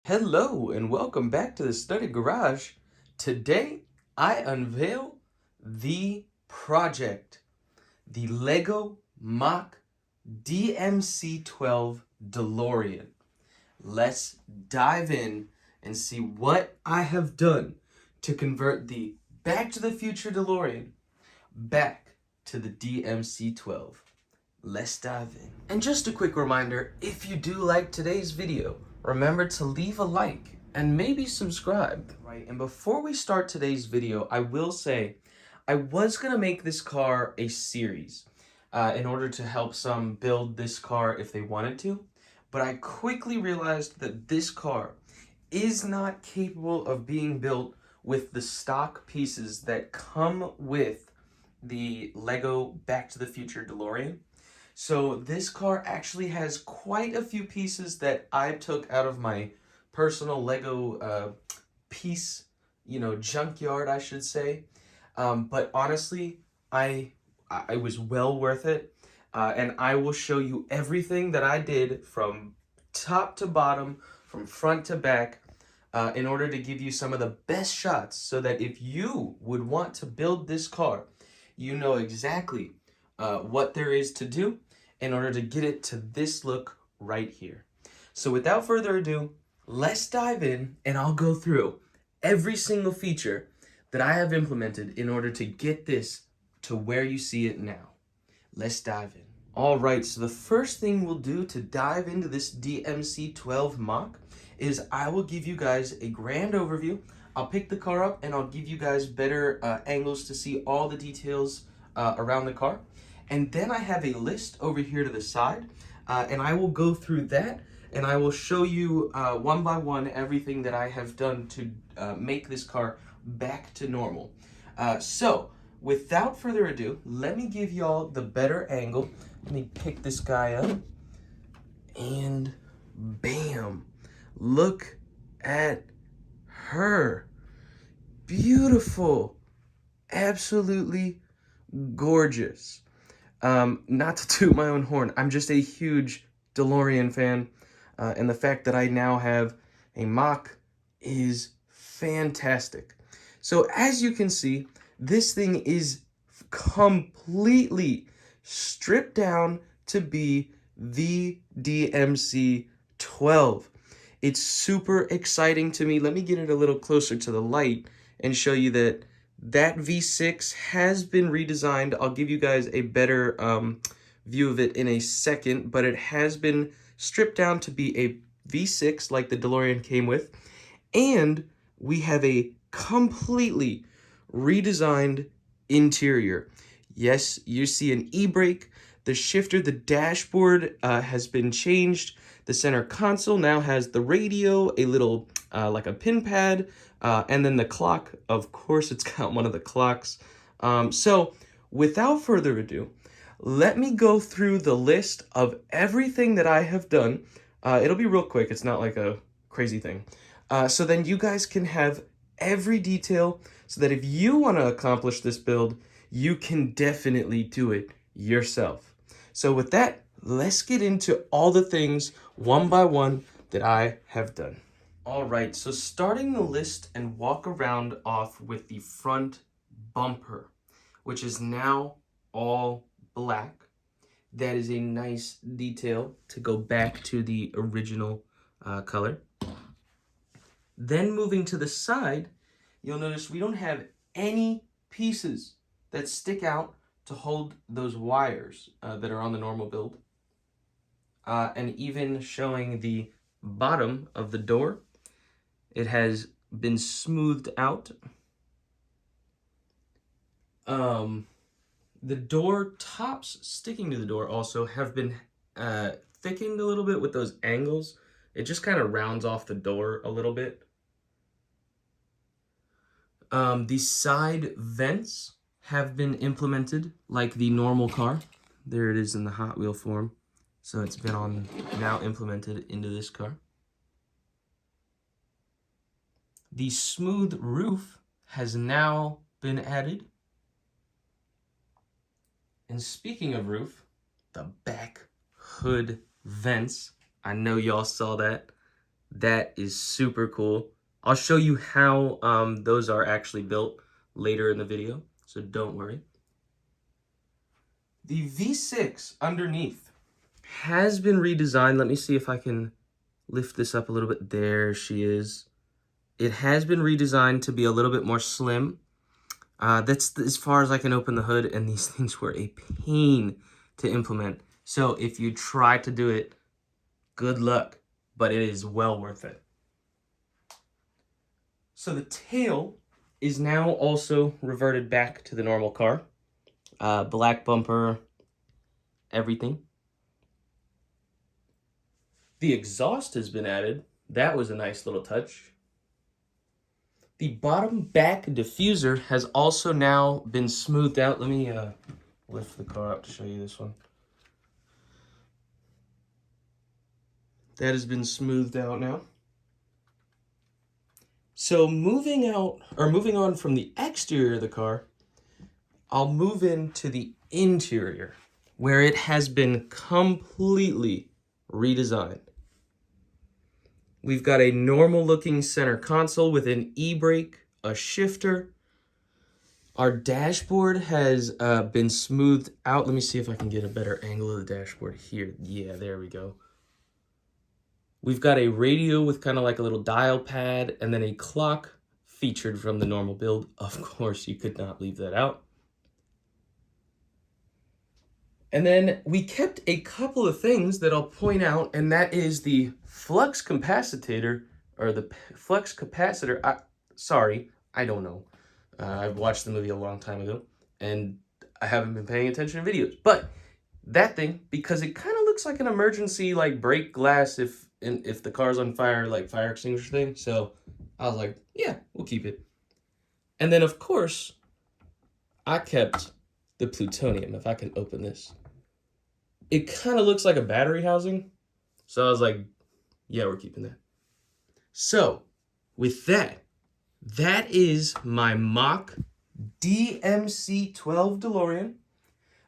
Hello and welcome back to the Study Garage. Today I unveil the project, the Lego MOC DMC-12 Delorean. Let's dive in and see what I have done to convert the Back to the Future DeLorean back to the DMC-12. Let's dive in. And just a quick reminder, if you do like today's video, remember to leave a like and maybe subscribe. Right, and before we start today's video, I will say I was gonna make this car a series in order to help some build this car if they wanted to, but I quickly realized that this car is not capable of being built with the stock pieces that come with the Lego Back to the Future DeLorean. So this car actually has quite a few pieces that I took out of my personal Lego piece, junkyard, I should say. But honestly, I was well worth it. And I will show you everything that I did from top to bottom, from front to back, in order to give you some of the best shots so that if you would want to build this car, you know exactly what there is to do in order to get it to this look right here. So without further ado, let's dive in and I'll go through every single feature that I have implemented in order to get this to where you see it now. Let's dive in. All right, so the first thing we'll do to dive into this DMC-12 MOC is I will give you guys a grand overview. I'll pick the car up and I'll give you guys better angles to see all the details around the car. And then I have a list over here to the side, and I will go through that, and I will show you one by one everything that I have done to make this car back to normal. So, without further ado, let me give y'all the better angle. Let me pick this guy up, and bam! Look at her. Beautiful. Absolutely gorgeous. Not to toot my own horn, I'm just a huge DeLorean fan, and the fact that I now have a MOC is fantastic. So as you can see, this thing is completely stripped down to be the DMC-12. It's super exciting to me. Let me get it a little closer to the light and show you that V6 has been redesigned. I'll give you guys a better view of it in a second, but it has been stripped down to be a V6 like the DeLorean came with. And we have a completely redesigned interior. Yes, you see an e-brake. The shifter, the dashboard has been changed. The center console now has the radio, a little like a pin pad, and then the clock. Of course, it's got one of the clocks. So without further ado, let me go through the list of everything that I have done. It'll be real quick. It's not like a crazy thing. So then you guys can have every detail so that if you want to accomplish this build, you can definitely do it yourself. So with that, let's get into all the things one by one that I have done. All right, so starting the list and walk around off with the front bumper, which is now all black. That is a nice detail to go back to the original color. Then moving to the side, you'll notice we don't have any pieces that stick out to hold those wires that are on the normal build. And even showing the bottom of the door, it has been smoothed out. The door tops sticking to the door also have been thickened a little bit with those angles. It just kind of rounds off the door a little bit. The side vents have been implemented like the normal car. There it is in the Hot Wheel form. So it's been now implemented into this car. The smooth roof has now been added. And speaking of roof, the back hood vents. I know y'all saw that. That is super cool. I'll show you how those are actually built later in the video, so don't worry. The V6 underneath has been redesigned. Let me see if I can lift this up a little bit. There she is. It has been redesigned to be a little bit more slim. That's as far as I can open the hood, and these things were a pain to implement. So if you try to do it, good luck, but it is well worth it. So the tail is now also reverted back to the normal car. Black bumper, everything. The exhaust has been added. That was a nice little touch. The bottom back diffuser has also now been smoothed out. Let me lift the car up to show you this one. That has been smoothed out now. So moving on from the exterior of the car, I'll move into the interior, where it has been completely redesigned. We've got a normal looking center console with an e-brake, a shifter. Our dashboard has been smoothed out. Let me see if I can get a better angle of the dashboard here. Yeah, there we go. We've got a radio with kind of like a little dial pad and then a clock featured from the normal build. Of course, you could not leave that out. And then we kept a couple of things that I'll point out, and that is the flux capacitor, or the flux capacitor. I don't know. I've watched the movie a long time ago, and I haven't been paying attention to videos. But that thing, because it kind of looks like an emergency like break glass if the car's on fire, like fire extinguisher thing. So I was like, yeah, we'll keep it. And then of course, I kept the plutonium. If I can open this, it kind of looks like a battery housing. So I was like, yeah, we're keeping that. So with that is my MOC DMC-12 Delorean.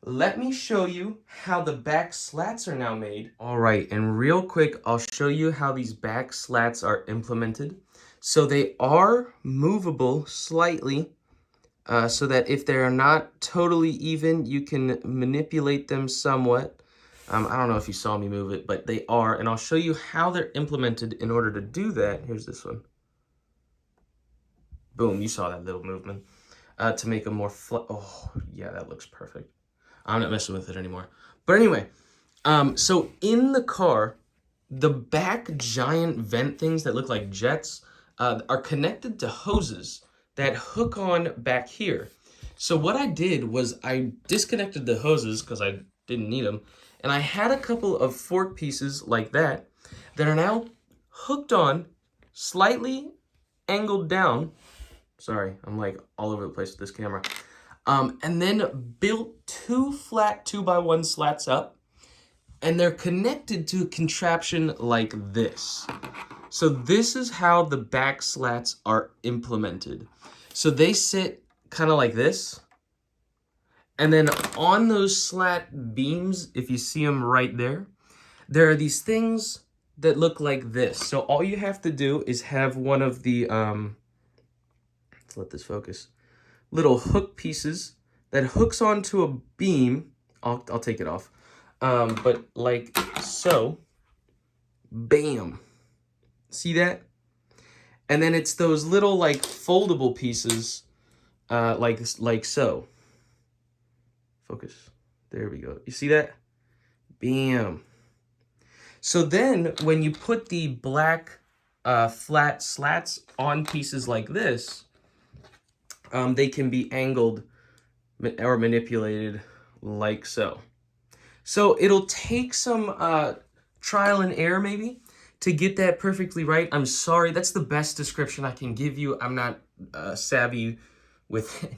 Let me show you how the back slats are now made. All right, and real quick, I'll show you how these back slats are implemented. So they are movable slightly, so that if they're not totally even, you can manipulate them somewhat. I don't know if you saw me move it, but they are, and I'll show you how they're implemented in order to do that. Here's this one. Boom, you saw that little movement. To make them more oh, yeah, that looks perfect. I'm not messing with it anymore. But anyway, so in the car, the back giant vent things that look like jets are connected to hoses that hook on back here. So what I did was I disconnected the hoses because I didn't need them, and I had a couple of fork pieces like that that are now hooked on, slightly angled down. Sorry, I'm like all over the place with this camera. And then built two flat 2x1 slats up, and they're connected to a contraption like this. So this is how the back slats are implemented. So they sit kind of like this, and then on those slat beams, if you see them right there, there are these things that look like this. So all you have to do is have one of the, let's let this focus, little hook pieces that hooks onto a beam. I'll take it off. But like so, bam. See that? And then it's those little like foldable pieces, like so. Focus. There we go. You see that? Bam. So then when you put the black flat slats on pieces like this, they can be angled or manipulated like so. So it'll take some trial and error maybe to get that perfectly right. I'm sorry, that's the best description I can give you. I'm not savvy with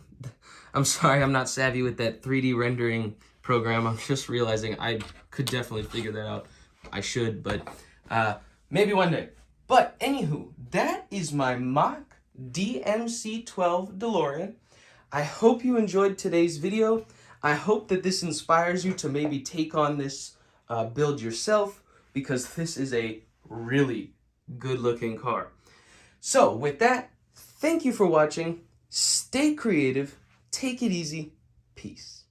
I'm sorry, I'm not savvy with that 3D rendering program. I'm just realizing I could definitely figure that out. I should, but maybe one day. But anywho, that is my MOC DMC-12 Delorean. I hope you enjoyed today's video. I hope that this inspires you to maybe take on this build yourself, because this is a really good looking car. So with that, thank you for watching. Stay creative. Take it easy. Peace.